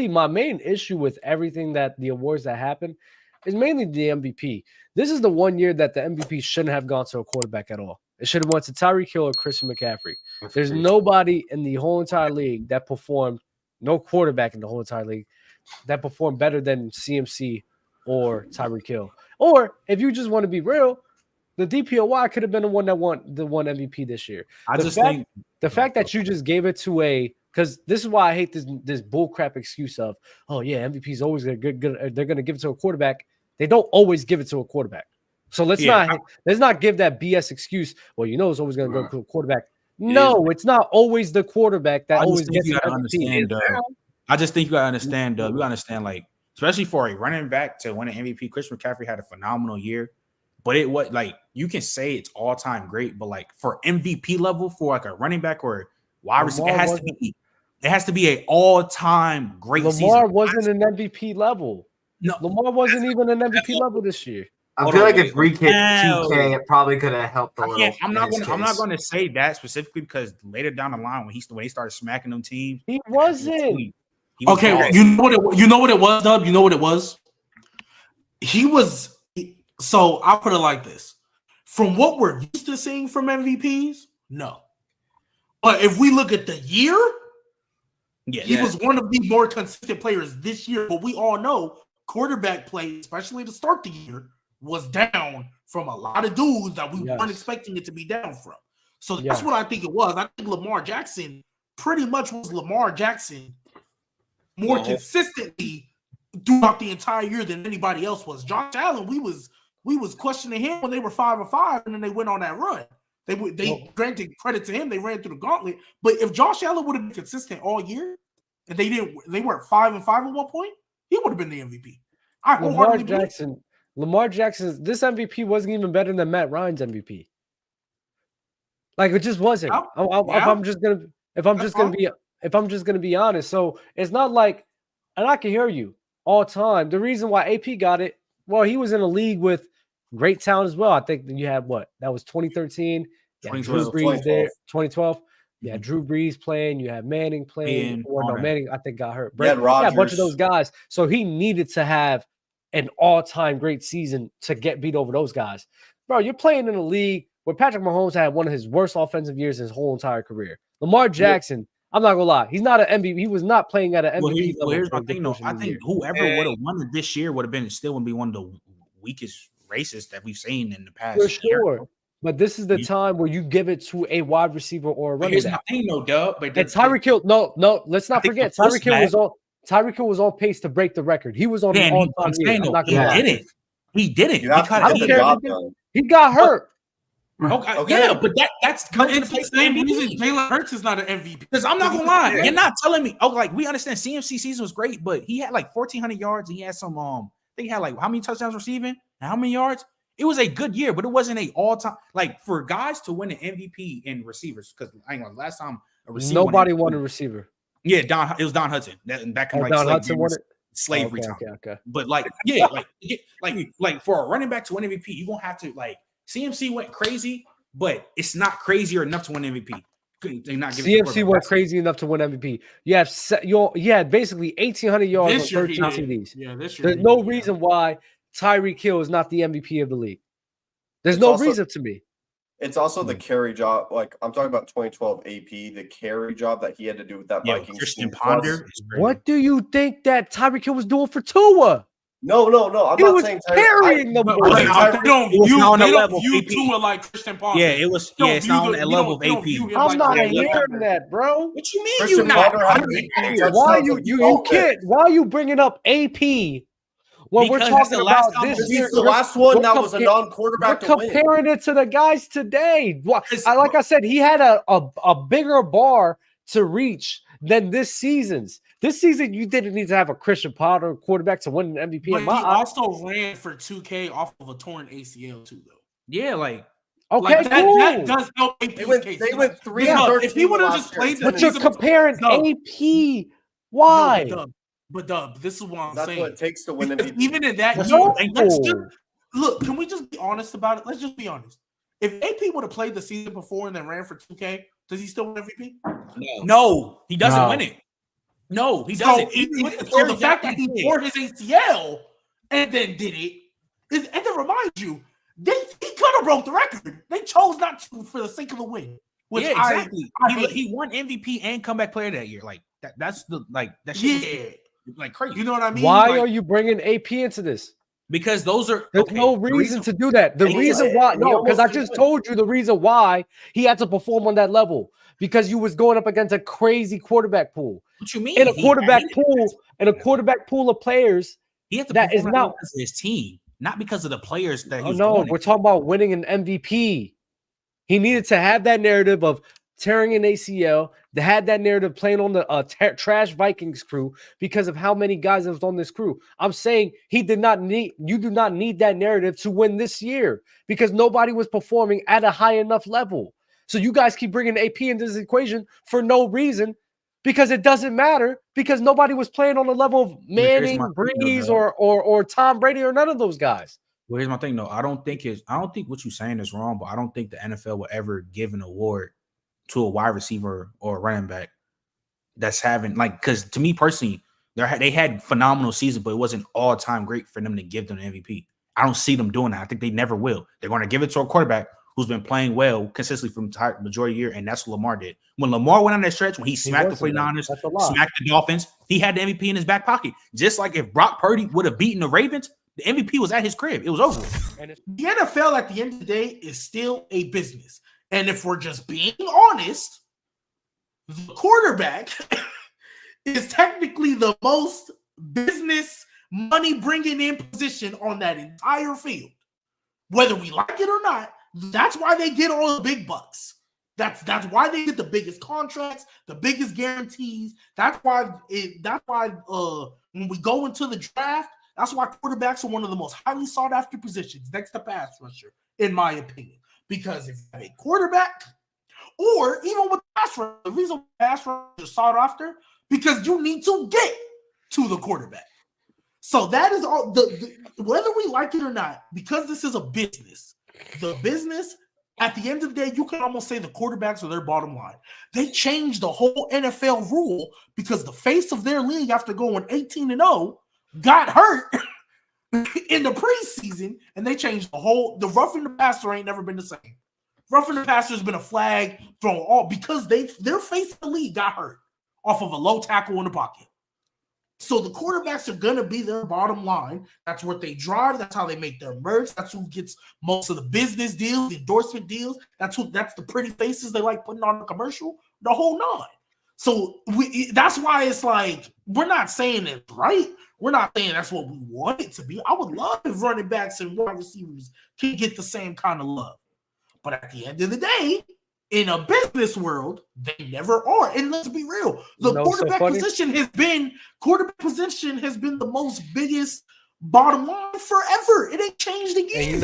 my main issue with everything that the awards that happen is mainly the MVP. This is the one year that the MVP shouldn't have gone to a quarterback at all. It should have went to Tyreek Hill or Christian McCaffrey. There's nobody in the whole entire league that performed, no quarterback in the whole entire league that performed better than CMC or Tyreek Hill. Or if you just want to be real, the DPOY could have been the one that won MVP this year. The fact that you just gave it to because this is why I hate this bullcrap excuse of, oh yeah, MVP is always they're going to give it to a quarterback. They don't always give it to a quarterback. So let's not give that BS excuse. Well, it's always going to go to a quarterback. No, it's not always the quarterback that always gets the MVP. I just think you got to understand, Doug. You got to understand, like, especially for a running back to win an MVP. Christian McCaffrey had a phenomenal year, but it was like you can say it's all time great, but like for MVP level for like a running back or wide receiver, it has to be an all time great. Lamar wasn't an MVP level. No, Lamar wasn't even an MVP level this year. I feel like if Reek hit 2K, it probably could have helped a little. I'm not going to say that specifically because later down the line when he started smacking them teams, he wasn't. Okay, you know what it was, Dub? You know what it was? He was. So I'll put it like this: from what we're used to seeing from MVPs, no. But if we look at the year, he was one of the more consistent players this year. But we all know quarterback play, especially to start the year, was down from a lot of dudes that we weren't expecting it to be down from. So that's what I think it was. I think Lamar Jackson pretty much was Lamar Jackson more consistently throughout the entire year than anybody else was. Josh Allen, we was questioning him when they were 5-5, and then they went on that run. They granted credit to him, they ran through the gauntlet. But if Josh Allen would have been consistent all year, and they weren't 5-5 at one point, he would have been the MVP. Lamar Jackson, this MVP wasn't even better than Matt Ryan's MVP. Like it just wasn't. If I'm just gonna be honest, so it's not like, and I can hear you all time. The reason why AP got it, well, he was in a league with great talent as well. I think you had that was 2013. Yeah, Drew Brees there, 2012. Yeah, Drew Brees playing. You had Manning playing. Manning I think got hurt. Yeah, a bunch of those guys. So he needed to have an all-time great season to get beat over those guys. Bro, you're playing in a league where Patrick Mahomes had one of his worst offensive years his whole entire career. Lamar Jackson, I'm not gonna lie, he's not an MVP. He was not playing at an MVP level. Here's my thing, though. I think whoever would have won it this year would have been one of the weakest races that we've seen in the past. For sure. Year. But this is the time where you give it to a wide receiver or a running back. Here's my thing, though, Dub. But Tyreek Hill, no, let's not forget. Tyreek Hill was on pace to break the record. He was on the all-time year. He didn't. He got hurt. Okay. Yeah, but that's the same reason Jalen Hurts is not an MVP. Because I'm not gonna lie, you're not telling me. We understand CMC season was great, but he had like 1,400 yards. And he had some. I think he had like how many touchdowns receiving and how many yards. It was a good year, but it wasn't a all-time like for guys to win an MVP in receivers. Because last time a receiver nobody won a receiver. Yeah, it was Don Hudson. Back in Don Hudson won it. Slavery time. Okay. But like for a running back to win MVP, you're gonna have to CMC went crazy, but it's not crazier enough to win MVP. CMC went crazy enough to win MVP. You had basically 1,800 yards on 13 TDs. Yeah, this year. There's no reason why Tyreek Hill is not the MVP of the league. There's no reason to me. It's also the carry job. Like I'm talking about 2012 AP, the carry job that he had to do with that Vikings. Christian Ponder. What do you think that Tyreek Hill was doing for Tua? No. I'm not saying carrying the ball. They don't view Tua like Christian Ponder. Yeah, it was. It's not on that level of AP. I'm not hearing that, bro. What you mean you not? Why are you bringing up AP? Well, we're talking about this year. The last one that was a non-quarterback to win. Comparing it to the guys today. Like I said, he had a bigger bar to reach than this season's. This season, you didn't need to have a Christian Ponder quarterback to win an MVP. But he also ran for 2K off of a torn ACL too, though. Yeah, okay, cool. That does help AP's case. They went 3-13. If he would have just played, but you're comparing AP. Why? But this is what I'm saying. That's what it takes to win MVP. Even in that, look, can we just be honest about it? Let's just be honest. If AP would have played the season before and then ran for 2K, does he still win MVP? No, he doesn't win it. No, he So, doesn't. so the fact that he tore his ACL and then did it is, and to remind you, he could have broke the record. They chose not to for the sake of the win. Which yeah, exactly. I He won MVP and comeback player that year. Like that's the like that shit. Yeah, Like crazy. you know what I mean? Why Like, are you bringing AP into this? Because those are There's no reason to do that. The reason why, no, because I just told you the reason why he had to perform on that level, because you was going up against a crazy quarterback pool. What you mean? In a quarterback pool of players, he had to that is perform not because of his team, not because of the players that he was no, going we're against. talking about winning an MVP. He needed to have that narrative of tearing an ACL. They had that narrative playing on the trash Vikings crew because of how many guys that was on this crew. I'm saying you do not need that narrative to win this year because nobody was performing at a high enough level. So you guys keep bringing AP into this equation for no reason because it doesn't matter because nobody was playing on the level of Manning, Breeze, or Tom Brady or none of those guys. Well, here's my thing, though. I don't think what you're saying is wrong, but I don't think the NFL will ever give an award to a wide receiver or a running back that's having because to me personally, they had phenomenal season, but it wasn't all time great for them to give them an MVP. I don't see them doing that. I think they never will. They're going to give it to a quarterback who's been playing well consistently from the majority of the year, and that's what Lamar did. When Lamar went on that stretch, when he smacked the 49ers, smacked the Dolphins, he had the MVP in his back pocket. Just like if Brock Purdy would have beaten the Ravens, the MVP was at his crib. It was over. And the NFL at the end of the day is still a business. And if we're just being honest, the quarterback is technically the most business money bringing in position on that entire field. Whether we like it or not, that's why they get all the big bucks. That's why they get the biggest contracts, the biggest guarantees. That's why when we go into the draft, that's why quarterbacks are one of the most highly sought after positions next to pass rusher, in my opinion. Because if you have a quarterback, or even with pass rusher, the reason pass rusher is sought after because you need to get to the quarterback. So that is all. Whether we like it or not, because this is a business, the business. At the end of the day, you can almost say the quarterbacks are their bottom line. They changed the whole NFL rule because the face of their league, after going 18-0, got hurt in the preseason, and they changed the roughing the passer ain't never been the same. Roughing the passer has been a flag thrown all because their face of the league got hurt off of a low tackle in the pocket. So the quarterbacks are gonna be their bottom line. That's what they drive. That's how they make their merch. That's who gets most of the business deals, the endorsement deals. That's the pretty faces they like putting on the commercial. The whole nine. So that's why it's like we're not saying it's right. We're not saying that's what we want it to be. I would love if running backs and wide receivers can get the same kind of love. But at the end of the day, in a business world, they never are. And let's be real. The quarterback position has been the most biggest bottom line forever. It ain't changed again. And